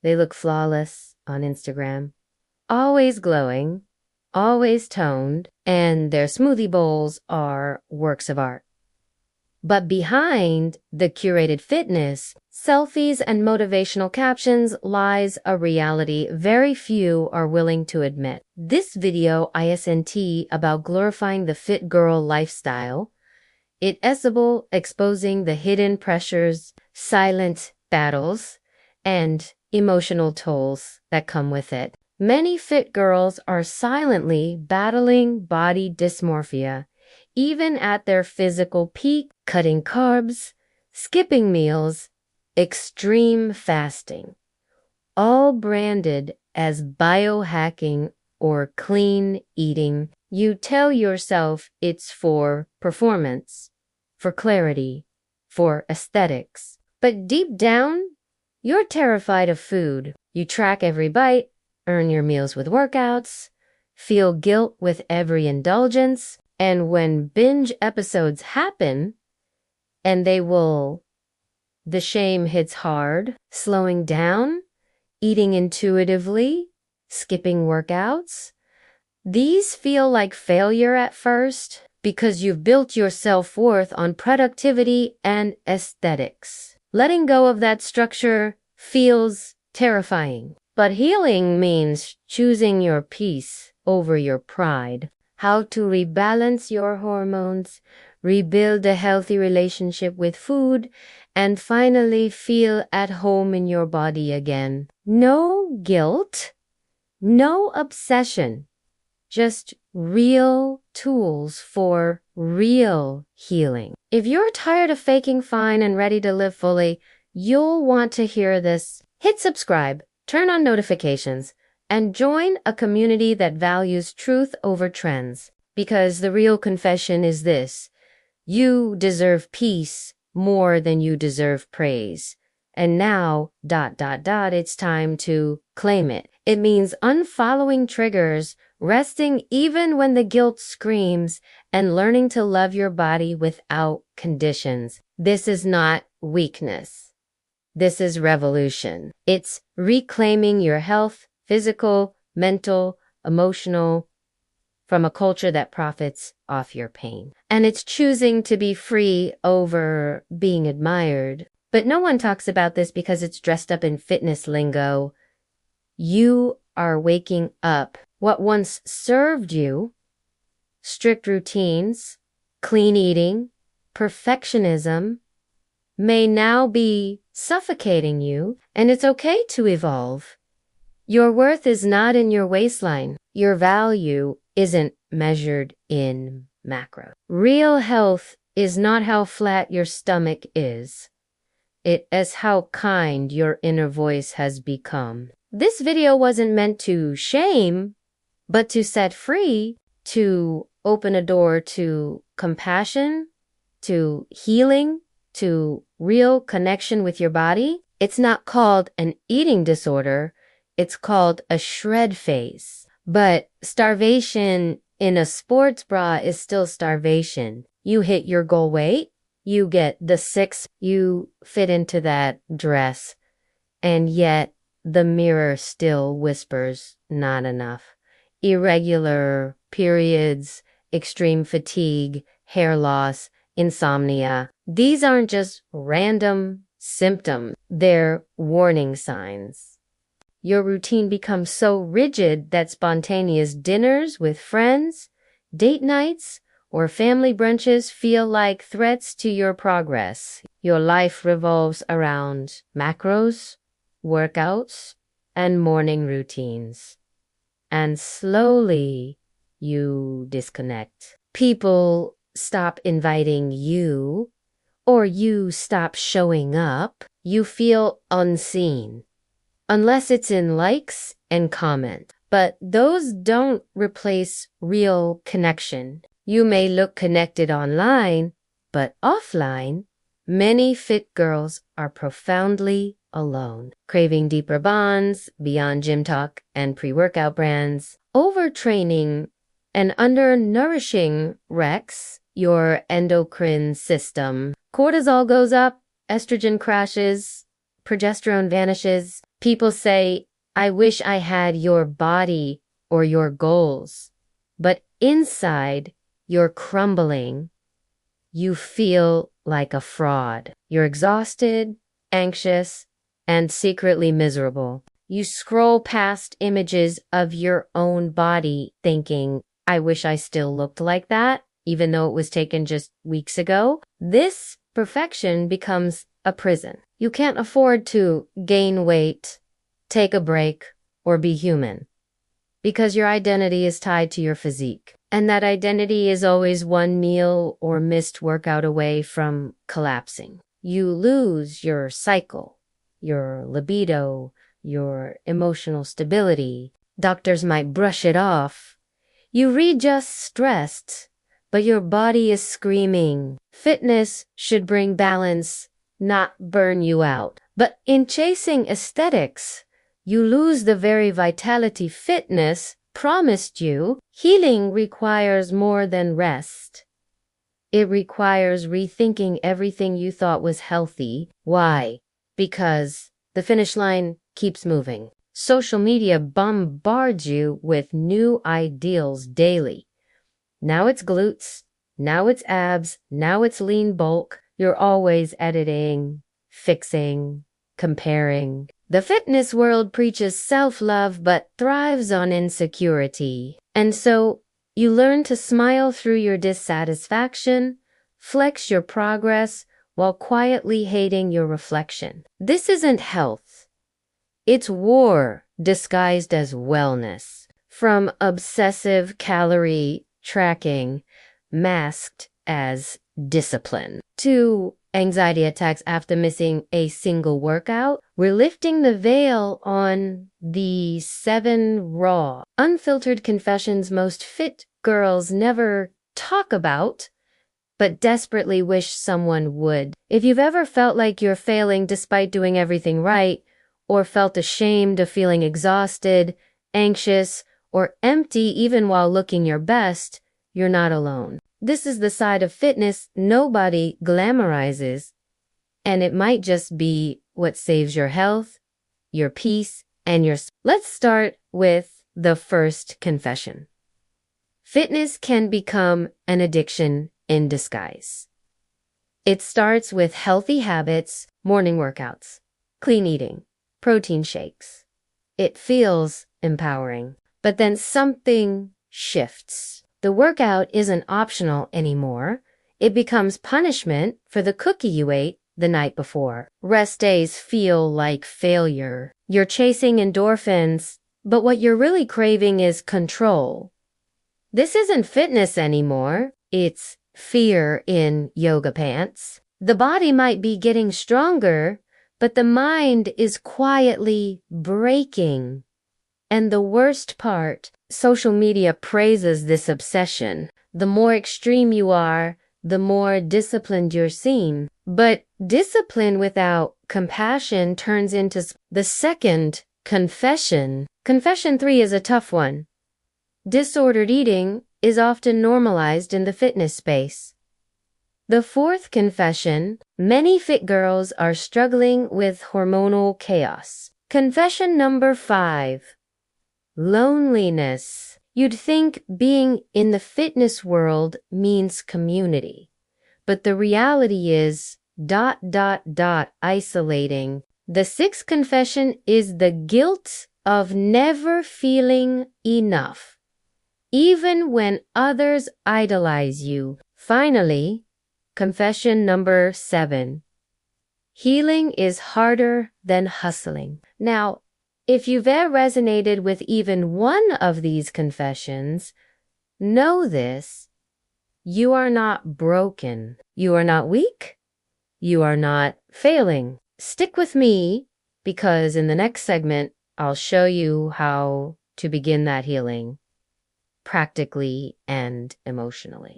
They look flawless on Instagram, always glowing, always toned, and their smoothie bowls are works of art. But behind the curated fitness, selfies and motivational captions lies a reality very few are willing to admit. This video isn't about glorifying the fit girl lifestyle. It is about exposing the hidden pressures, silent battles, and emotional tolls that come with it. Many fit girls are silently battling body dysmorphia, even at their physical peak, cutting carbs, skipping meals, extreme fasting, all branded as biohacking or clean eating. You tell yourself it's for performance, for clarity, for aesthetics. But deep down, you're terrified of food. You track every bite, earn your meals with workouts, feel guilt with every indulgence, and when binge episodes happen, and the shame hits hard, slowing down, eating intuitively, skipping workouts. These feel like failure at first because you've built your self-worth on productivity and aesthetics. Letting go of that structure feels terrifying. But healing means choosing your peace over your pride. How to rebalance your hormones, rebuild a healthy relationship with food, and finally feel at home in your body again. No guilt, no obsession, just real tools for real healing. If you're tired of faking fine and ready to live fully, you'll want to hear this. Hit subscribe, turn on notifications, and join a community that values truth over trends. Because the real confession is this: you deserve peace more than you deserve praise. And now, it's time to claim it. It means unfollowing triggers, resting even when the guilt screams, and learning to love your body without conditions. This is not weakness. This is revolution. It's reclaiming your health, physical, mental, emotional, from a culture that profits off your pain. And it's choosing to be free over being admired. But no one talks about this because it's dressed up in fitness lingo. You are waking up. What once served you, strict routines, clean eating, perfectionism, may now be suffocating you, and it's okay to evolve. Your worth is not in your waistline. Your value isn't measured in macro. Real health is not how flat your stomach is. It is how kind your inner voice has become. This video wasn't meant to shame, but to set free, to open a door to compassion, to healing, to real connection with your body. It's not called an eating disorder. It's called a shred phase. But starvation in a sports bra is still starvation. You hit your goal weight, you get the 6, you fit into that dress, and yet the mirror still whispers, not enough. Irregular periods, extreme fatigue, hair loss, insomnia. These aren't just random symptoms. They're warning signs. Your routine becomes so rigid that spontaneous dinners with friends, date nights, or family brunches feel like threats to your progress. Your life revolves around macros, workouts, and morning routines. And slowly, you disconnect. People stop inviting you, or you stop showing up. You feel unseen, unless it's in likes and comments. But those don't replace real connection. You may look connected online, but offline, many fit girls are profoundly alone, craving deeper bonds beyond gym talk and pre-workout brands. Overtraining and undernourishing wrecks your endocrine system. Cortisol goes up, estrogen crashes, progesterone vanishes, People say, I wish I had your body or your goals, but inside you're crumbling. You feel like a fraud. You're exhausted, anxious, and secretly miserable. You scroll past images of your own body thinking, I wish I still looked like that, even though it was taken just weeks ago. This perfection becomes a prison. You can't afford to gain weight, take a break, or be human, because your identity is tied to your physique. And that identity is always one meal or missed workout away from collapsing. You lose your cycle, your libido, your emotional stability. Doctors might brush it off. You read just stressed, but your body is screaming. Fitness should bring balance, not burn you out. But in chasing aesthetics, you lose the very vitality fitness promised you. Healing requires more than rest. It requires rethinking everything you thought was healthy. Why? Because the finish line keeps moving. Social media bombards you with new ideals daily. Now it's glutes, now it's abs, now it's lean bulk. You're always editing, fixing, comparing. The fitness world preaches self-love but thrives on insecurity. And so you learn to smile through your dissatisfaction, flex your progress while quietly hating your reflection. This isn't health. It's war disguised as wellness. From obsessive calorie tracking masked as discipline to anxiety attacks after missing a single workout, we're lifting the veil on the 7 raw, unfiltered confessions most fit girls never talk about, but desperately wish someone would. If you've ever felt like you're failing despite doing everything right, or felt ashamed of feeling exhausted, anxious, or empty even while looking your best, you're not alone. This is the side of fitness nobody glamorizes, and it might just be what saves your health, your peace, and your... Let's start with the first confession. Fitness can become an addiction in disguise. It starts with healthy habits, morning workouts, clean eating, protein shakes. It feels empowering, but then something shifts. The workout isn't optional anymore. It becomes punishment for the cookie you ate the night before. Rest days feel like failure. You're chasing endorphins, but what you're really craving is control. This isn't fitness anymore. It's fear in yoga pants. The body might be getting stronger, but the mind is quietly breaking. And the worst part, social media praises this obsession. The more extreme you are, the more disciplined you're seen. But discipline without compassion turns into the second confession. Confession 3 is a tough one. Disordered eating is often normalized in the fitness space. The fourth confession, many fit girls are struggling with hormonal chaos. Confession number 5. Loneliness. You'd think being in the fitness world means community, but the reality is ... isolating. The sixth confession is the guilt of never feeling enough, even when others idolize you. Finally, confession number 7. Healing is harder than hustling. Now, if you've ever resonated with even one of these confessions, know this: you are not broken. You are not weak. You are not failing. Stick with me, because in the next segment, I'll show you how to begin that healing practically and emotionally.